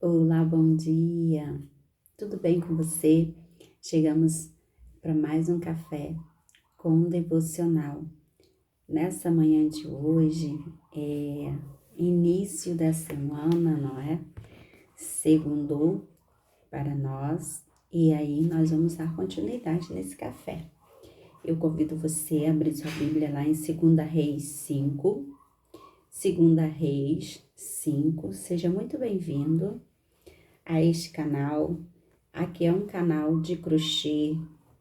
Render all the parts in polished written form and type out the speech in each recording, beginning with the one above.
Olá, bom dia. Tudo bem com você? Chegamos para mais um café com um devocional. Nessa manhã de hoje é início da semana, não é? Segundou para nós e aí nós vamos dar continuidade nesse café. Eu convido você a abrir sua Bíblia lá em 2 Reis 5. 2 Reis 5. Seja muito bem-vindo a este canal. Aqui é um canal de crochê,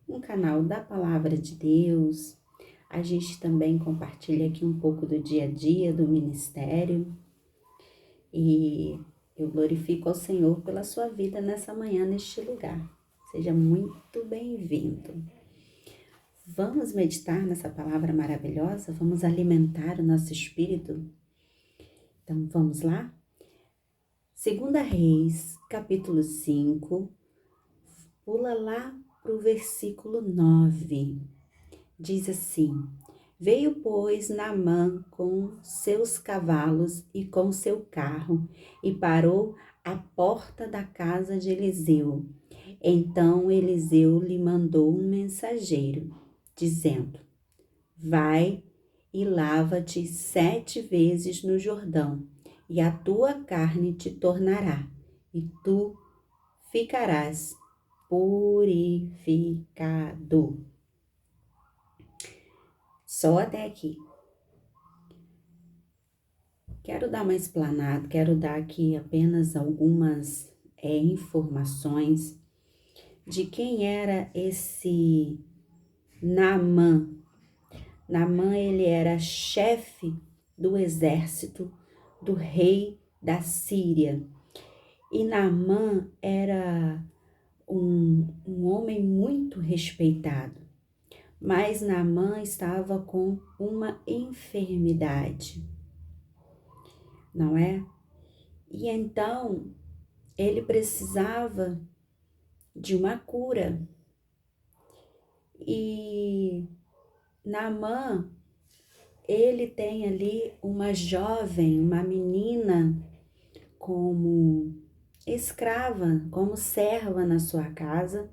um canal da Palavra de Deus. A gente também compartilha aqui um pouco do dia a dia do ministério. E eu glorifico ao Senhor pela sua vida nessa manhã, neste lugar. Seja muito bem-vindo. Vamos meditar nessa palavra maravilhosa? Vamos alimentar o nosso espírito? Então, vamos lá? 2 Reis, capítulo 5, pula lá para o versículo 9. Diz assim: Veio, pois, Naamã com seus cavalos e com seu carro e parou à porta da casa de Eliseu. Então Eliseu lhe mandou um mensageiro, dizendo: Vai e lava-te 7 vezes no Jordão, e a tua carne te tornará, e tu ficarás purificado. Só até aqui. Quero dar uma explanada, quero dar aqui apenas algumas informações de quem era esse Naamã. Naamã, ele era chefe do exército do rei da Síria. E Naamã era um homem muito respeitado. Mas Naamã estava com uma enfermidade, não é? E então ele precisava de uma cura. E Naamã, ele tem ali uma jovem, uma menina como escrava, como serva na sua casa,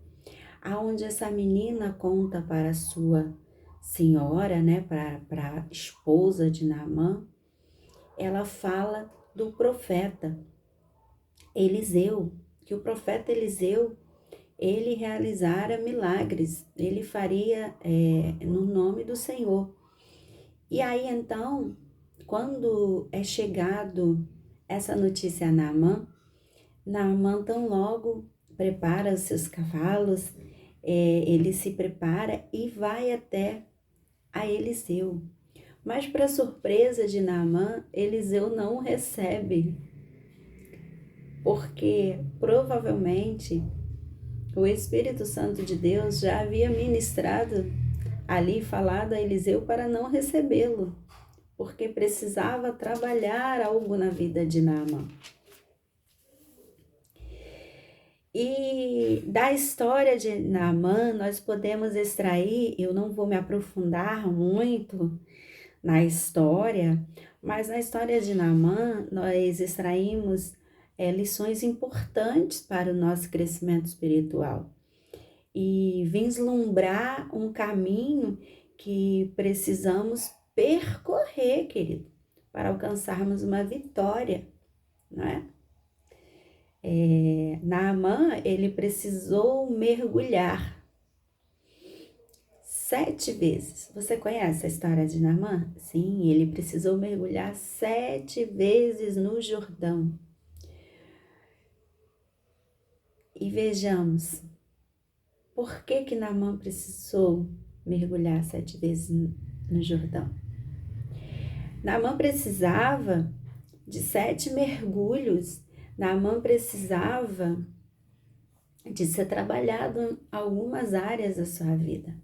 aonde essa menina conta para a sua senhora, né, para a esposa de Naamã, ela fala do profeta Eliseu, que o profeta Eliseu, ele realizara milagres, ele faria no nome do Senhor. E aí então, quando é chegado essa notícia a Naamã tão logo prepara os seus cavalos, ele se prepara e vai até a Eliseu. Mas para surpresa de Naamã, Eliseu não o recebe, porque provavelmente o Espírito Santo de Deus já havia ministrado ali, falado a Eliseu para não recebê-lo, porque precisava trabalhar algo na vida de Naamã. E da história de Naamã nós podemos extrair, eu não vou me aprofundar muito na história, mas na história de Naamã nós extraímos lições importantes para o nosso crescimento espiritual e vislumbrar um caminho que precisamos percorrer, querido, para alcançarmos uma vitória, não é? Naamã, ele precisou mergulhar 7 vezes. Você conhece a história de Naamã? Sim, ele precisou mergulhar 7 vezes no Jordão. E vejamos, por que Naamã precisou mergulhar 7 vezes no Jordão? Naamã precisava de 7 mergulhos. Naamã precisava de ser trabalhado em algumas áreas da sua vida.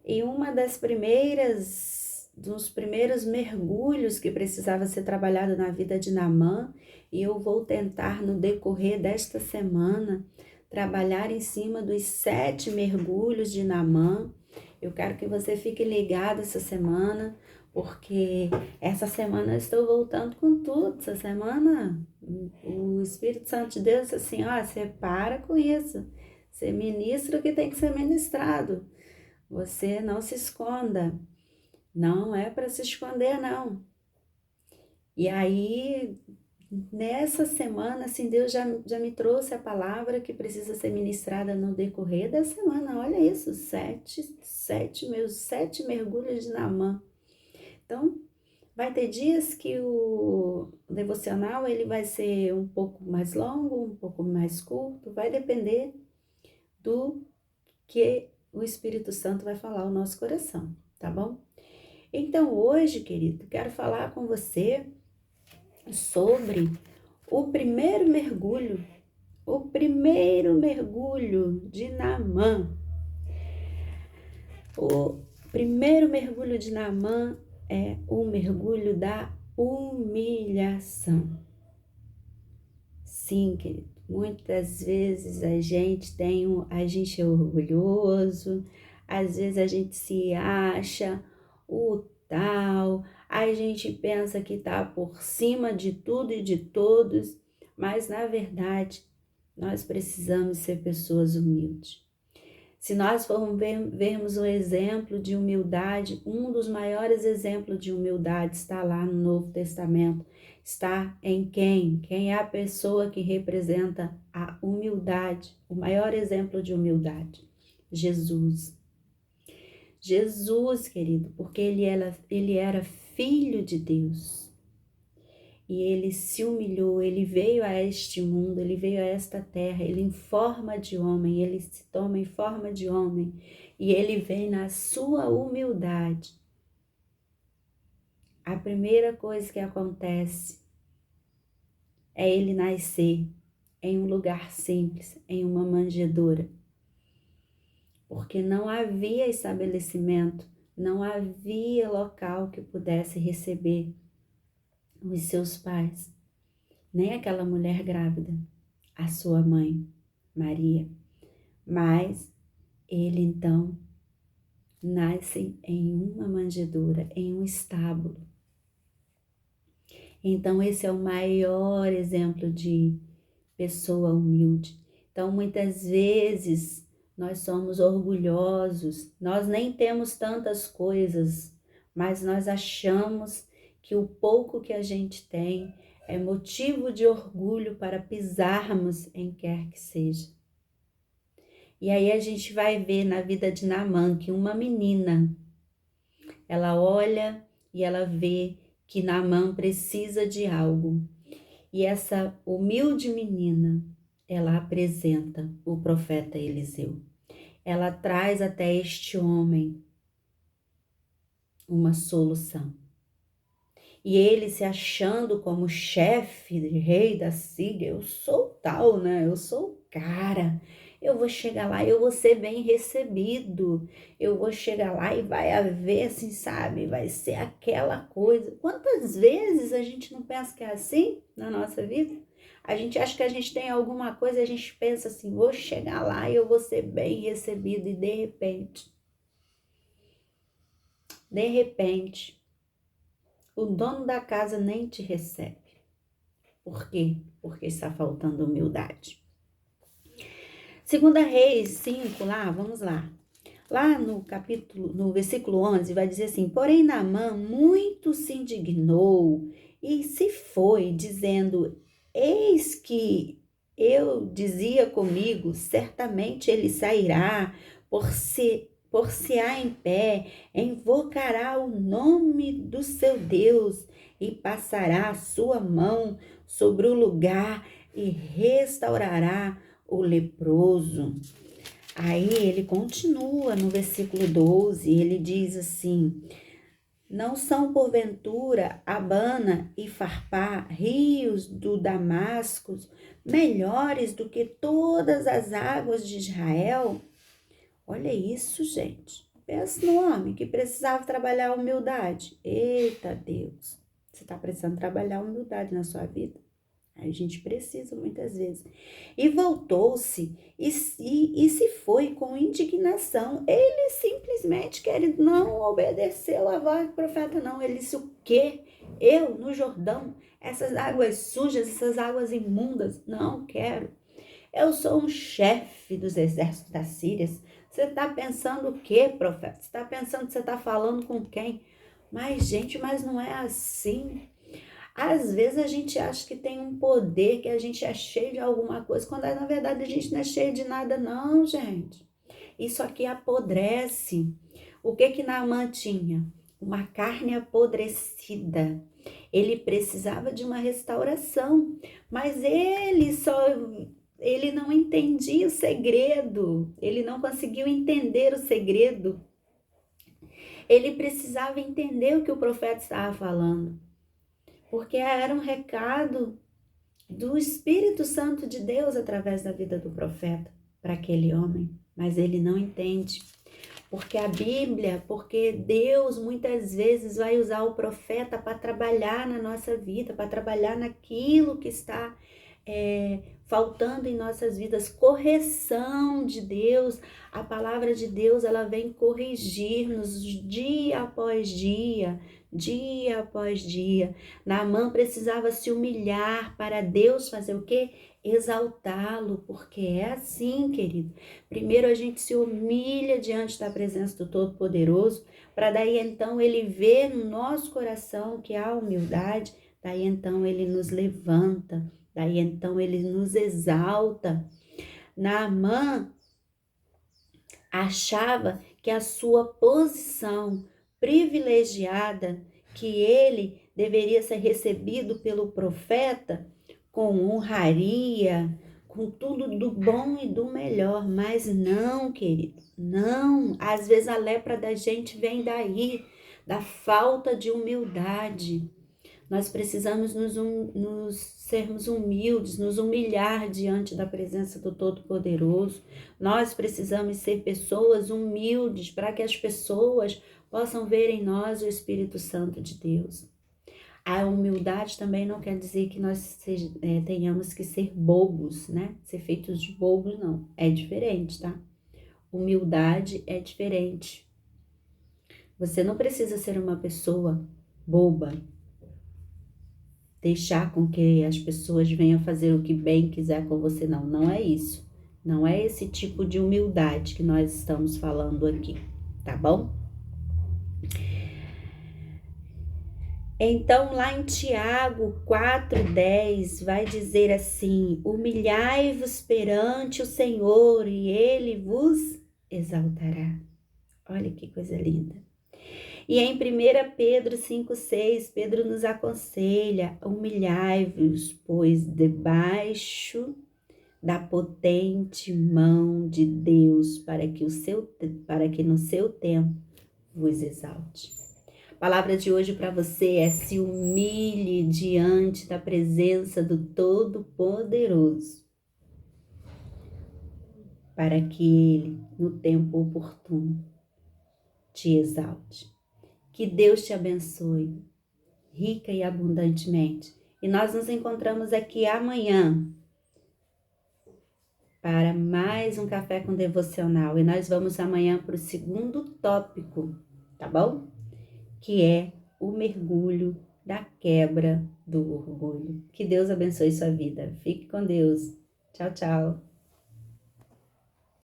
E dos primeiros mergulhos que precisava ser trabalhado na vida de Naamã, e eu vou tentar no decorrer desta semana trabalhar em cima dos 7 mergulhos de Naamã. Eu quero que você fique ligado essa semana, porque essa semana eu estou voltando com tudo. Essa semana O Espírito Santo de Deus disse assim, ó, você para com isso. Você ministra o que tem que ser ministrado. Você não se esconda. Não é para se esconder, não. E aí, nessa semana, assim, Deus já me trouxe a palavra que precisa ser ministrada no decorrer da semana. Olha isso, meus 7 mergulhos de Naamã. Então, vai ter dias que o devocional ele vai ser um pouco mais longo, um pouco mais curto, vai depender do que o Espírito Santo vai falar ao nosso coração, tá bom? Então hoje, querido, quero falar com você sobre o primeiro mergulho de Naamã. O primeiro mergulho de Naamã é o mergulho da humilhação. Sim, querido, muitas vezes a gente é orgulhoso, às vezes a gente se acha o tal, a gente pensa que está por cima de tudo e de todos, mas na verdade nós precisamos ser pessoas humildes. Se nós formos vermos um exemplo de humildade, um dos maiores exemplos de humildade está lá no Novo Testamento. Está em quem? Quem é a pessoa que representa a humildade, o maior exemplo de humildade? Jesus. Jesus, querido, porque ele era filho de Deus. E ele se humilhou, ele veio a este mundo, ele veio a esta terra, ele em forma de homem, ele se toma em forma de homem e ele vem na sua humildade. A primeira coisa que acontece é ele nascer em um lugar simples, em uma manjedoura. Porque não havia estabelecimento, não havia local que pudesse receber os seus pais, nem aquela mulher grávida, a sua mãe, Maria. Mas ele então nasce em uma manjedoura, em um estábulo. Então esse é o maior exemplo de pessoa humilde. Então muitas vezes nós somos orgulhosos, nós nem temos tantas coisas, mas nós achamos que o pouco que a gente tem é motivo de orgulho para pisarmos em quer que seja. E aí a gente vai ver na vida de Naamã que uma menina, ela olha e ela vê que Naamã precisa de algo. E essa humilde menina, ela apresenta o profeta Eliseu. Ela traz até este homem uma solução. E ele se achando como chefe, rei da Síria, eu sou tal, né? Eu sou o cara. Eu vou chegar lá e eu vou ser bem recebido. Eu vou chegar lá e vai haver, assim, sabe? Vai ser aquela coisa. Quantas vezes a gente não pensa que é assim na nossa vida? A gente acha que a gente tem alguma coisa e a gente pensa assim, vou chegar lá e eu vou ser bem recebido. E de repente, o dono da casa nem te recebe. Por quê? Porque está faltando humildade. 2 Reis 5, vamos lá. Lá no versículo 11, vai dizer assim, porém Naamã muito se indignou e se foi, dizendo, eis que eu dizia comigo, certamente ele sairá, por se há em pé, invocará o nome do seu Deus e passará a sua mão sobre o lugar e restaurará o leproso. Aí ele continua no versículo 12, ele diz assim, não são porventura Abana e Farpá, rios do Damasco, melhores do que todas as águas de Israel? Olha isso, gente. Pensa no homem que precisava trabalhar a humildade. Eita Deus, você está precisando trabalhar a humildade na sua vida? A gente precisa muitas vezes. E voltou-se e se foi com indignação. Ele simplesmente, querido, não obedeceu a voz do profeta, não. Ele disse, o quê? Eu, no Jordão? essas águas sujas, essas águas imundas, não quero. Eu sou um chefe dos exércitos da Síria. Você está pensando o quê, profeta? Você está pensando que você está falando com quem? Mas, gente, mas não é assim. Às vezes a gente acha que tem um poder, que a gente é cheio de alguma coisa, quando na verdade a gente não é cheio de nada, não, gente. Isso aqui apodrece. O que que Naamã tinha? Uma carne apodrecida. Ele precisava de uma restauração, mas ele não entendia o segredo. Ele não conseguiu entender o segredo. Ele precisava entender o que o profeta estava falando, porque era um recado do Espírito Santo de Deus através da vida do profeta para aquele homem, mas ele não entende. Porque Deus muitas vezes vai usar o profeta para trabalhar na nossa vida, para trabalhar naquilo que está faltando em nossas vidas, correção de Deus. A palavra de Deus, ela vem corrigir-nos dia após dia, dia após dia. Naamã precisava se humilhar para Deus fazer o quê? Exaltá-lo, porque é assim, querido. Primeiro a gente se humilha diante da presença do Todo-Poderoso, para daí então ele ver no nosso coração que há humildade, daí então ele nos levanta, daí então ele nos exalta. Naamã achava que a sua posição privilegiada, que ele deveria ser recebido pelo profeta com honraria, com tudo do bom e do melhor, mas não, querido, não. Às vezes a lepra da gente vem daí, da falta de humildade. Nós precisamos nos sermos humildes, nos humilhar diante da presença do Todo-Poderoso. Nós precisamos ser pessoas humildes para que as pessoas possam ver em nós o Espírito Santo de Deus. A humildade também não quer dizer que nós tenhamos que ser bobos, né? Ser feitos de bobos, não. É diferente, tá? Humildade é diferente. Você não precisa ser uma pessoa boba, deixar com que as pessoas venham fazer o que bem quiser com você, não. Não é isso. Não é esse tipo de humildade que nós estamos falando aqui, tá bom? Então, lá em Tiago 4,10, vai dizer assim: humilhai-vos perante o Senhor e Ele vos exaltará. Olha que coisa linda. E em 1 Pedro 5,6, Pedro nos aconselha: humilhai-vos, pois debaixo da potente mão de Deus, para que no seu tempo vos exalte. A palavra de hoje para você é: se humilhe diante da presença do Todo-Poderoso, para que Ele, no tempo oportuno, te exalte. Que Deus te abençoe, rica e abundantemente. E nós nos encontramos aqui amanhã para mais um Café com Devocional. E nós vamos amanhã para o segundo tópico, tá bom? Que é o mergulho da quebra do orgulho. Que Deus abençoe sua vida. Fique com Deus. Tchau, tchau.